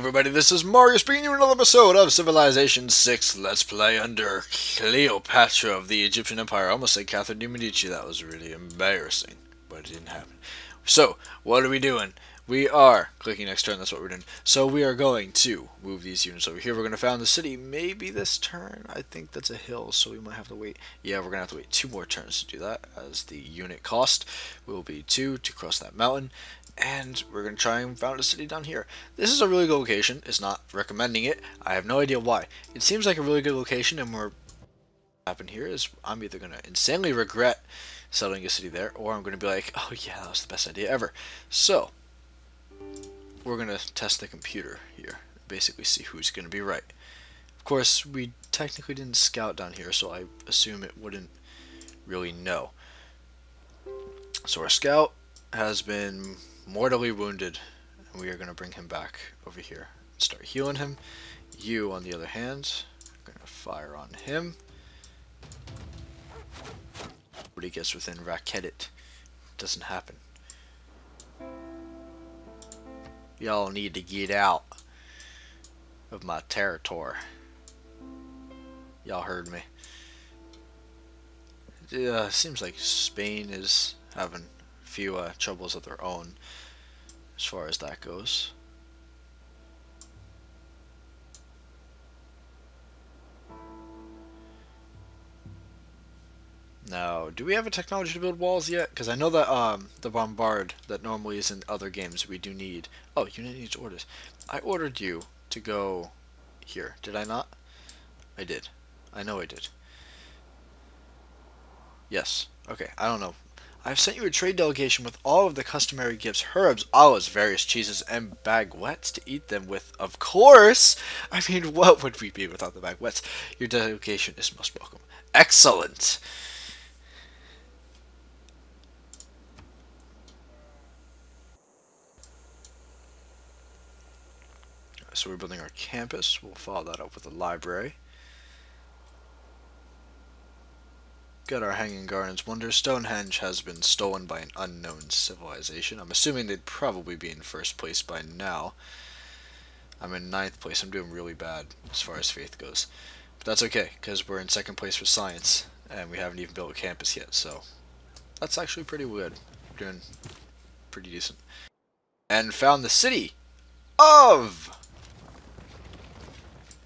everybody, this is Mario bringing you another episode of Civilization 6 Let's Play under Cleopatra of the Egyptian Empire. I almost said Catherine de Medici. That was really embarrassing, but it didn't happen. So, what are we doing? We are clicking next turn, that's what we're doing. So we are going to move these units over here. We're going to found the city maybe this turn. I think that's a hill, so we might have to wait. Yeah, we're going to have to wait 2 more turns to do that, as the unit cost will be 2 to cross that mountain. And we're going to try and found a city down here. This is a really good location. It's not recommending it. I have no idea why. It seems like a really good location, and what happen here is I'm either going to insanely regret settling a city there, or I'm going to be like, oh yeah, that was the best idea ever. So we're going to test the computer here, basically see who's going to be right. Of course, we technically didn't scout down here, so I assume it wouldn't really know. So our scout has been mortally wounded, and we are going to bring him back over here and start healing him. You, on the other hand, are going to fire on him. But he gets within racket, it doesn't happen. Y'all need to get out of my territory. Y'all heard me. It seems like Spain is having a few troubles of their own as far as that goes. Now, do we have a technology to build walls yet? Because I know that the bombard that normally is in other games we do need. Oh, unit needs orders. I ordered you to go here. Did I not? I did. I know I did. Yes. Okay, I don't know. I've sent you a trade delegation with all of the customary gifts, herbs, olives, various cheeses, and baguettes to eat them with, of course! I mean, what would we be without the baguettes? Your delegation is most welcome. Excellent! So we're building our campus. We'll follow that up with a library. Got our Hanging Gardens Wonder. Stonehenge has been stolen by an unknown civilization. I'm assuming they'd probably be in first place by now. I'm in 9th place. I'm doing really bad as far as faith goes. But that's okay, because we're in 2nd place for science, and we haven't even built a campus yet, so that's actually pretty good. We're doing pretty decent. And found the city of...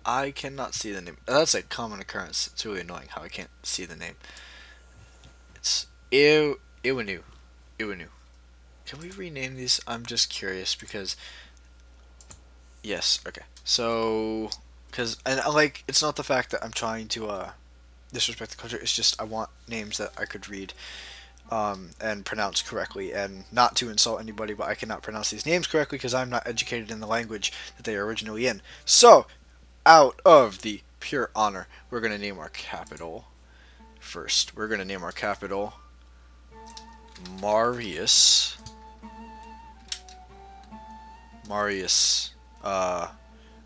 I cannot see the name. That's a common occurrence. It's really annoying how I can't see the name. It's Iwanu. Iwanu. Can we rename these? I'm just curious because... Yes, okay. So... and like, it's not the fact that I'm trying to disrespect the culture. It's just I want names that I could read and pronounce correctly, and not to insult anybody, but I cannot pronounce these names correctly because I'm not educated in the language that they are originally in. So... out of the pure honor, we're going to name our capital first. We're going to name our capital Marius. Marius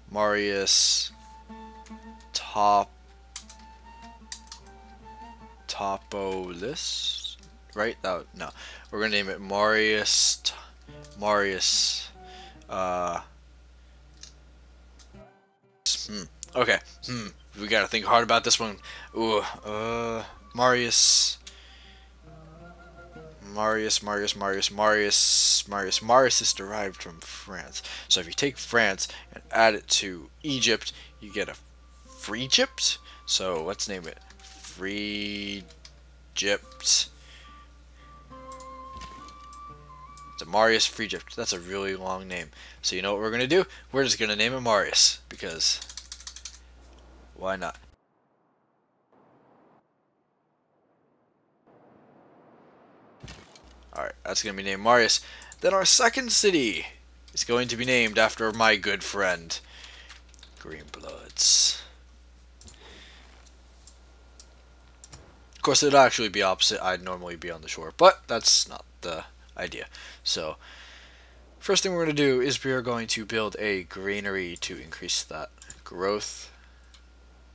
Topolis, right? That, no, we're going to name it Marius Okay. We gotta think hard about this one. Ooh. Marius is derived from France. So if you take France and add it to Egypt, you get a Freegypt. So let's name it Freegypt. It's a Marius Freegypt. That's a really long name. So you know what we're gonna do? We're just gonna name it Marius, because why not? Alright, that's going to be named Marius. Then our second city is going to be named after my good friend, Greenbloods. Of course, it would actually be opposite. I'd normally be on the shore, but that's not the idea. So, first thing we're going to do is we are going to build a granary to increase that growth.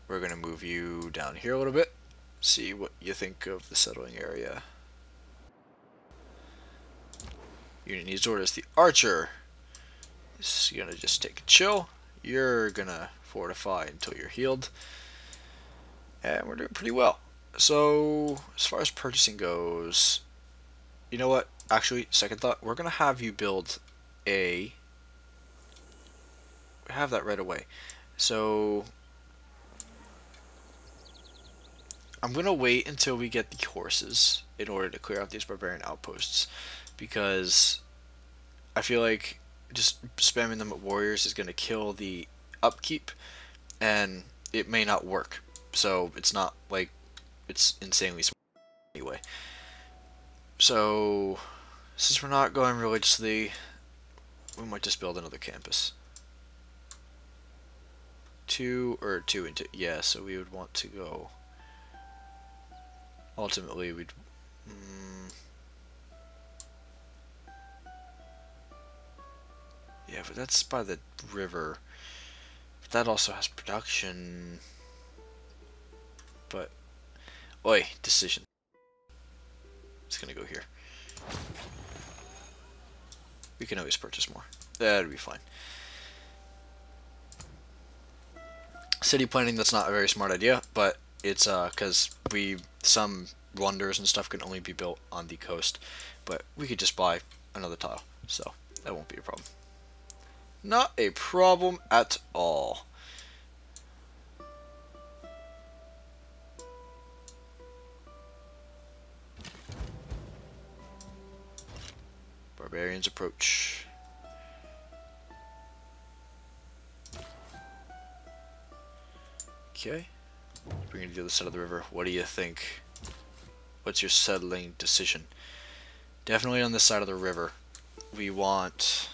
We're going to move you down here a little bit, see what you think of the settling area. Unit needs orders. The archer is gonna just take a chill. You're gonna fortify until you're healed. And we're doing pretty well. So, as far as purchasing goes, you know what? Actually, second thought, we're gonna have you build a... have that right away. So, I'm gonna wait until we get the horses in order to clear out these barbarian outposts, because I feel like just spamming them at warriors is gonna kill the upkeep, and it may not work. So it's not like it's insanely smart anyway. So since we're not going religiously, we might just build another campus. Two into, yeah, so we would want to go, ultimately we'd yeah, but that's by the river, but that also has production. But oi, decision, it's gonna go here. We can always purchase more, that'd be fine. City planning, that's not a very smart idea, but it's because some wonders and stuff can only be built on the coast, but we could just buy another tile, so that won't be a problem. Not a problem at all. Barbarians approach. Okay, bring it to the other side of the river. What do you think? What's your settling decision? Definitely on this side of the river. We want...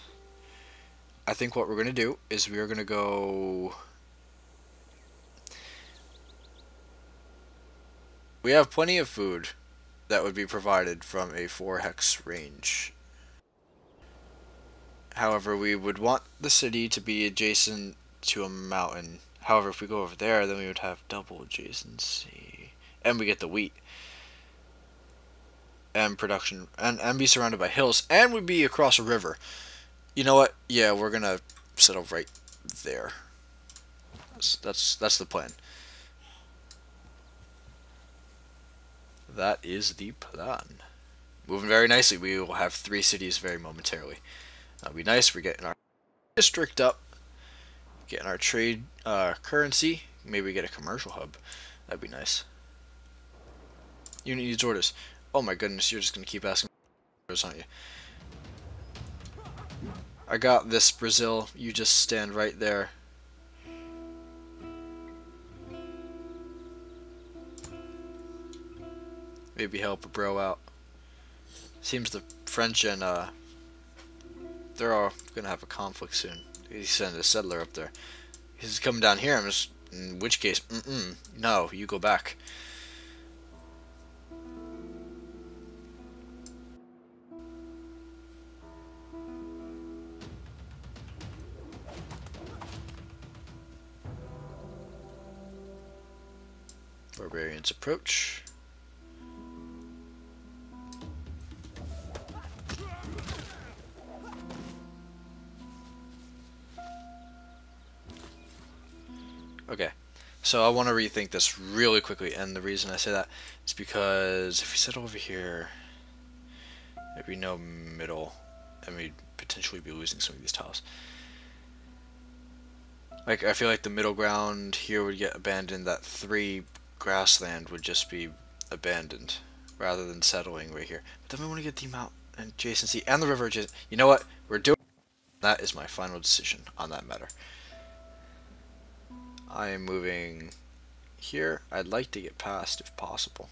I think what we're going to do is we are going to go... We have plenty of food that would be provided from a 4-hex range. However, we would want the city to be adjacent to a mountain. However, if we go over there, then we would have double adjacency. And we get the wheat. And production. And be surrounded by hills. And we'd be across a river. You know what? Yeah, we're gonna settle right there. That's the plan. That is the plan. Moving very nicely. We will have 3 cities very momentarily. That'll be nice. We're getting our district up. Getting our trade currency. Maybe get a commercial hub. That'd be nice. Unit needs orders. Oh my goodness, you're just gonna keep asking orders, aren't you? I got this, Brazil. You just stand right there. Maybe help a bro out. Seems the French and they're all gonna have a conflict soon. He sent a settler up there. He's coming down here. I'm just, in which case, no, you go back. Barbarians approach. Okay, so I want to rethink this really quickly, and the reason I say that is because if we settle over here, there'd be no middle, and we'd potentially be losing some of these tiles. Like, I feel like the middle ground here would get abandoned, that 3 grassland would just be abandoned, rather than settling right here. But then we want to get the mountain adjacency and the river adjacent. You know what? We're doing that. Is my final decision on that matter. I am moving here. I'd like to get past if possible.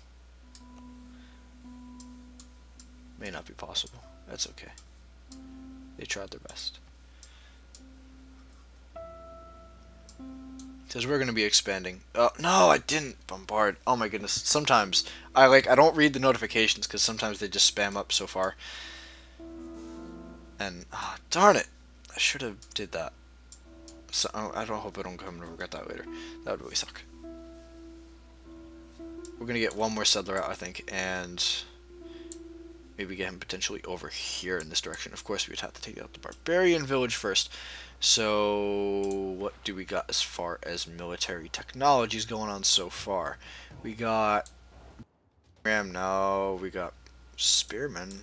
May not be possible. That's okay. They tried their best. Says we're going to be expanding. Oh, no, I didn't bombard. Oh my goodness. Sometimes I don't read the notifications because sometimes they just spam up so far. And darn it. I should have did that. So, I don't hope I don't come to regret that later. That would really suck. We're gonna get one more settler out, I think, and maybe get him potentially over here in this direction. Of course, we'd have to take out the barbarian village first. So, what do we got as far as military technologies going on so far? We got Ram, no, we got spearmen,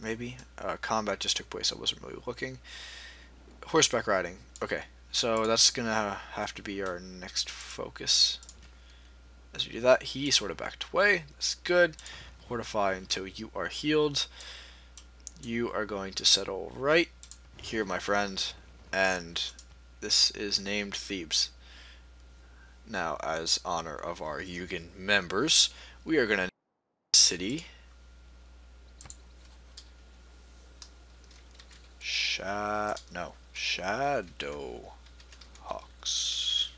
maybe. Combat just took place, I wasn't really looking. Horseback riding, okay. So that's gonna have to be our next focus. As we do that, he sort of backed away. That's good. Fortify until you are healed. You are going to settle right here, my friend. And this is named Thebes. Now, as honor of our UGEN members, we are going to name the city Shadow Hawks.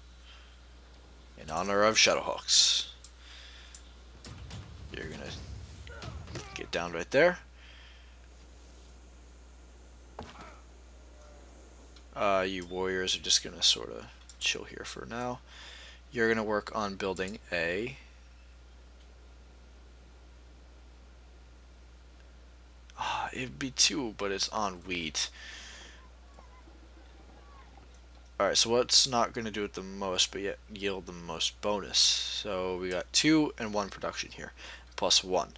In honor of Shadowhawks. You're gonna get down right there. You warriors are just gonna sort of chill here for now. You're gonna work on building a it'd be two, but it's on wheat. Alright, so what's not going to do it the most, but yet yield the most bonus? So we got 2 and 1 production here, plus 1.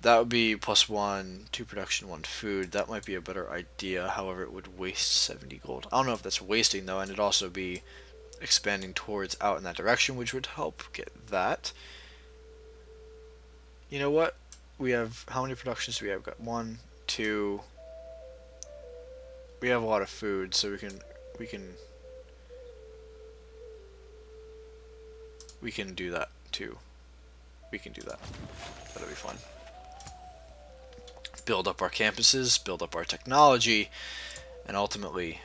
That would be plus 1, 2 production, 1 food. That might be a better idea, however it would waste 70 gold. I don't know if that's wasting though, and it'd also be expanding towards out in that direction, which would help get that. You know what? We have, how many productions do we have? We've got 1, 2. We have a lot of food, so we can do that too. We can do that. That'll be fun. Build up our campuses, build up our technology, and ultimately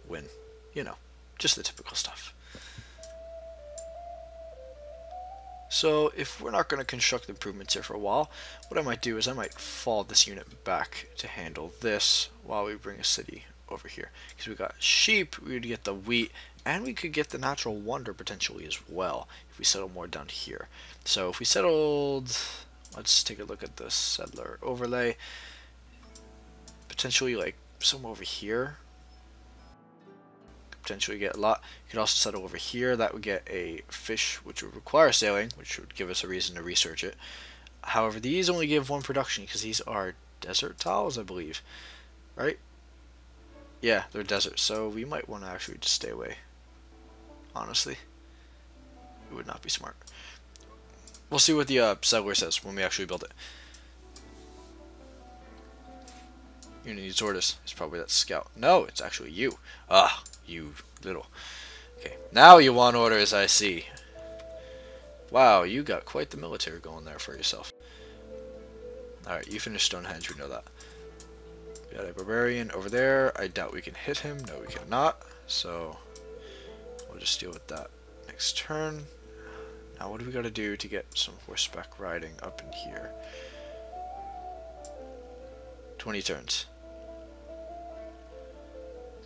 win. You know, just the typical stuff. So if we're not going to construct improvements here for a while, what I might do is I might fall this unit back to handle this while we bring a city over here. Because we got sheep, we would get the wheat, and we could get the natural wonder potentially as well if we settle more down here. So if we settled, let's take a look at the settler overlay. Potentially like somewhere over here. Potentially get a lot. You could also settle over here. That would get a fish, which would require sailing, which would give us a reason to research it. However, these only give 1 production because these are desert tiles, I believe. Right? Yeah, they're desert, so we might want to actually just stay away. Honestly. It would not be smart. We'll see what the settler says when we actually build it. You need orders. It's probably that scout. No, it's actually you. Ah, you little. Okay, now you want orders, I see. Wow, you got quite the military going there for yourself. Alright, you finished Stonehenge, we know that. We got a barbarian over there. I doubt we can hit him. No, we cannot. So, we'll just deal with that next turn. Now, what do we got to do to get some horseback riding up in here? 20 turns.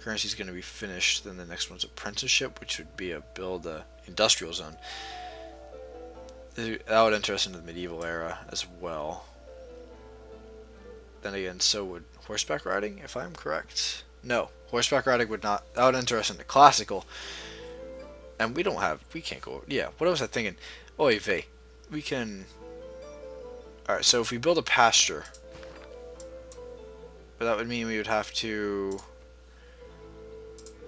Currency is going to be finished. Then the next one's apprenticeship, which would be a build a industrial zone. That would interest in the medieval era as well. Then again, so would horseback riding, if I'm correct. No, horseback riding would not. That would interest in the classical. And we can't go. Yeah, what was I thinking? Oy vey. We can. Alright, so if we build a pasture, but that would mean we would have to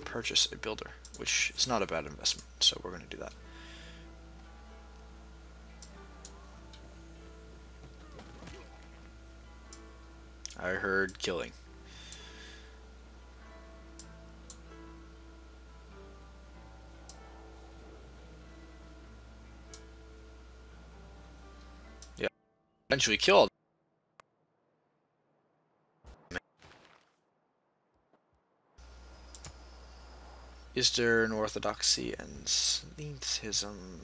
purchase a builder, which is not a bad investment, so we're going to do that. I heard killing. Yeah, eventually killed. Eastern Orthodoxy and Slintism.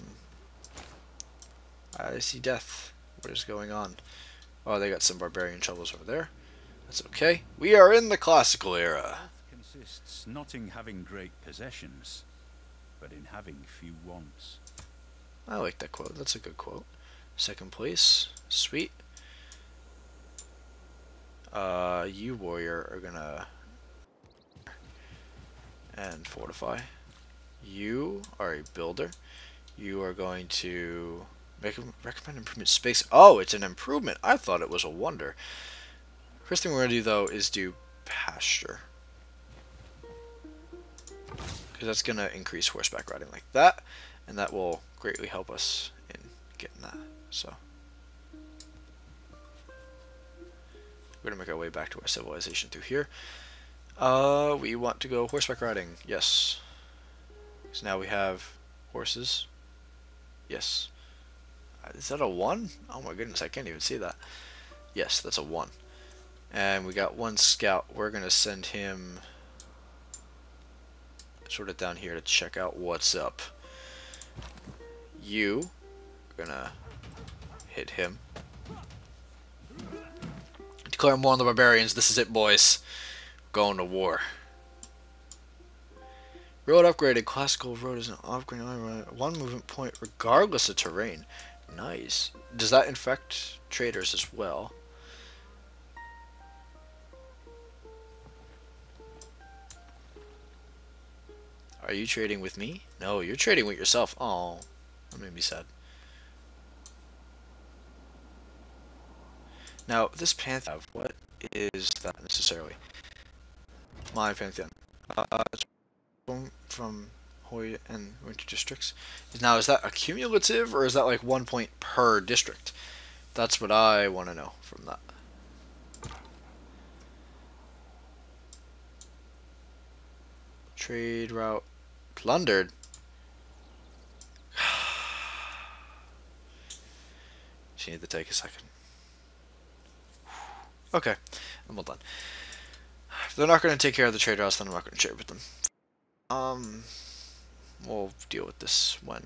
I see death. What is going on? Oh, they got some barbarian troubles over there. That's okay. We are in the classical era. Consists not in having great possessions, but in having few wants. I like that quote. That's a good quote. Second place. Sweet. You warrior are gonna and fortify. You are a builder. You are going to make a recommend improvement space. Oh, it's an improvement. I thought it was a wonder. First thing we're gonna do though is do pasture, because that's gonna increase horseback riding like that, and that will greatly help us in getting that. So we're gonna make our way back to our civilization through here. We want to go horseback riding. Yes. So now we have horses. Yes. Is that a 1? Oh my goodness, I can't even see that. Yes, that's a 1. And we got 1 scout. We're gonna send him sort of down here to check out what's up. You are gonna hit him. Declare war on the barbarians. This is it, boys. Going to war. Road upgraded. Classical road is an upgrade. 1 movement point regardless of terrain. Nice. Does that infect traders as well? Are you trading with me? No, you're trading with yourself. Oh, that made me sad. Now, this Pantheon, what is that necessarily? My Pantheon. It's from Hoy and Winter districts. Now, is that accumulative or is that like 1 point per district? That's what I want to know from that. Trade route plundered. She need to take a second. Okay, I'm all done. If they're not going to take care of the trade routes, then I'm not going to trade with them. We'll deal with this when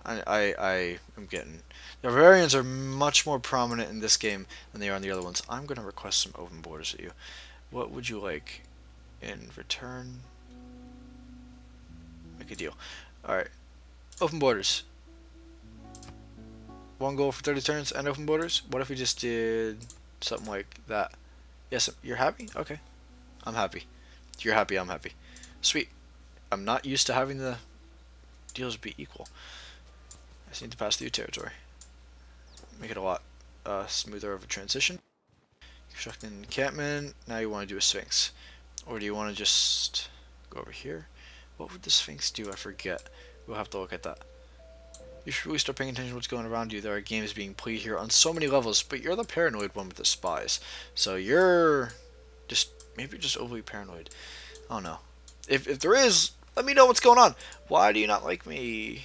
I am getting. The barbarians are much more prominent in this game than they are in the other ones. I'm going to request some open borders at you. What would you like in return? Make a deal. Alright. Open borders. 1 goal for 30 turns and open borders. What if we just did something like that? Yes, you're happy? Okay. I'm happy. You're happy, I'm happy. Sweet. I'm not used to having the deals be equal. I just need to pass through territory. Make it a lot smoother of a transition. Construct an encampment. Now you want to do a sphinx. Or do you want to just go over here? What would the sphinx do? I forget. We'll have to look at that. You should really start paying attention to what's going around you. There are games being played here on so many levels, but you're the paranoid one with the spies. So you're just maybe just overly paranoid. I don't know. If there is, let me know what's going on. Why do you not like me?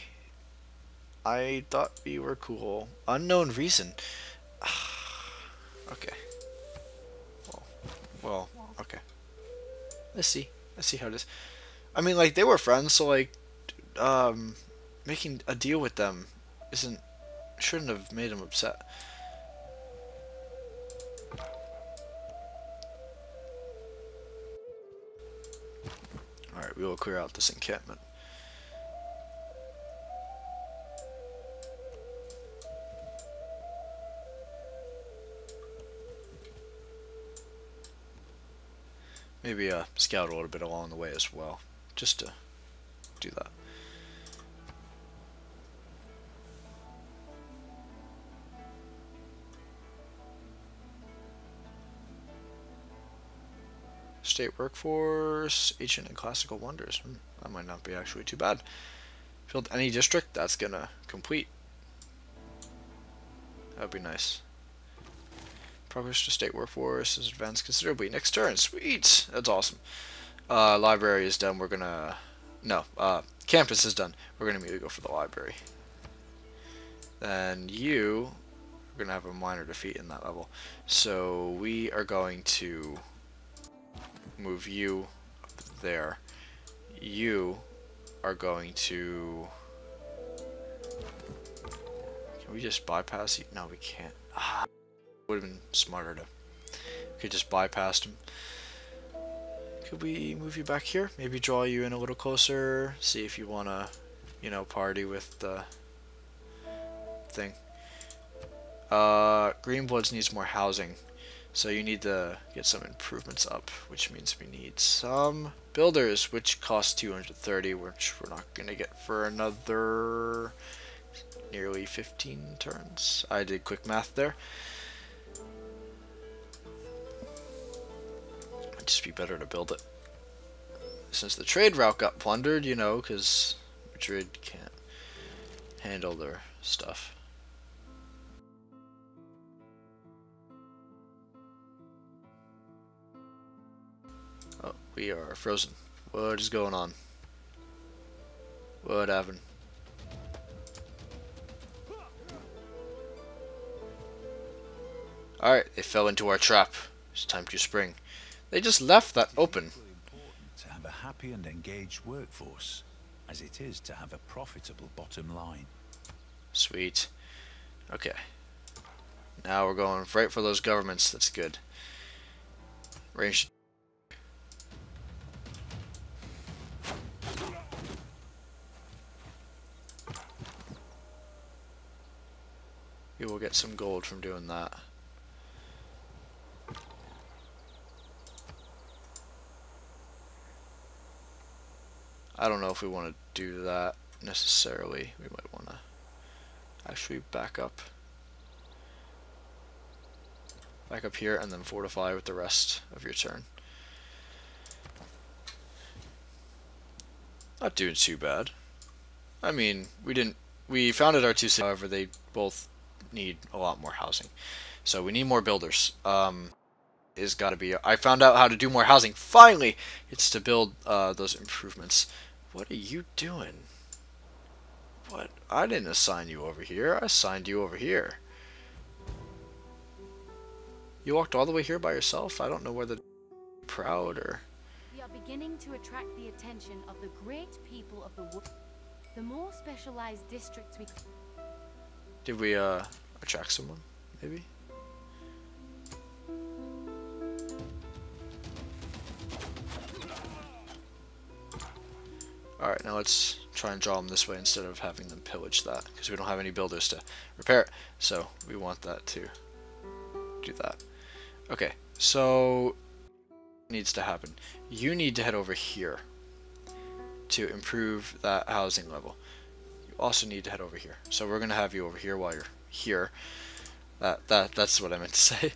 I thought we were cool. Unknown reason. Okay. Well, okay. Let's see how it is. I mean, like, they were friends, so, like, making a deal with them shouldn't have made them upset. Alright, we will clear out this encampment. Maybe scout a little bit along the way as well, just to do that. State workforce, ancient and classical wonders. That might not be actually too bad. Build any district, that's gonna complete. That'd be nice. Progress to state workforce is advanced considerably. Next turn, sweet! That's awesome. Library is done. We're gonna... No, campus is done. We're gonna immediately go for the library. Then you... We're gonna have a minor defeat in that level. So we are going to move you up there. You are going to... Can we just bypass you? No, we can't. Would have been smarter to... We could just bypass him. Could we move you back here? Maybe draw you in a little closer. See if you want to, you know, party with the thing. Greenwoods needs more housing. So you need to get some improvements up, which means we need some builders, which cost 230, which we're not going to get for another nearly 15 turns. I did quick math there. It'd just be better to build it. Since the trade route got plundered, you know, because Madrid can't handle their stuff. Oh, we are frozen. What is going on? What happened? Alright, they fell into our trap. It's time to spring. They just left that open. It's important to have a happy and engaged workforce, as it is to have a profitable bottom line. Sweet. Okay. Now we're going right for those governments. That's good. Range. We will get some gold from doing that. I don't know if we want to do that necessarily. We might want to actually back up here and then fortify with the rest of your turn. Not doing too bad. I mean, we founded our two cities, however they both need a lot more housing, so we need more builders. Is gotta be, I found out how to do more housing finally. It's to build those improvements. What are you doing? What? I didn't assign you over here. I assigned you over here. You walked all the way here by yourself? I don't know whether proud or... We are beginning to attract the attention of the great people of the world. The more specialized districts we... Did we attract someone? Maybe? Alright, now let's try and draw them this way instead of having them pillage that, because we don't have any builders to repair it, so we want that to do that. Okay, so needs to happen. You need to head over here to improve that housing level. You also need to head over here. So we're gonna have you over here while you're here. That's what I meant to say.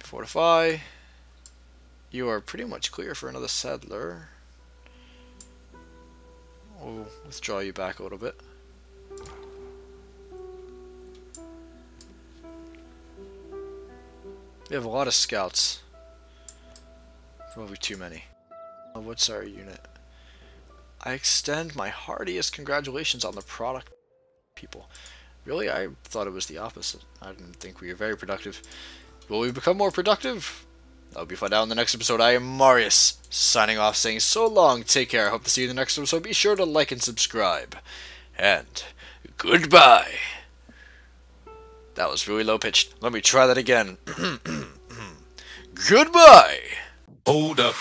Fortify. You are pretty much clear for another settler. We'll withdraw you back a little bit. We have a lot of scouts. Probably too many. What's our unit? I extend my heartiest congratulations on the product, people. Really, I thought it was the opposite. I didn't think we were very productive. Will we become more productive? That'll be find out in the next episode. I am Marius, signing off, saying so long, take care, I hope to see you in the next episode. Be sure to like and subscribe. And goodbye. That was really low pitched. Let me try that again. Goodbye. Hold up.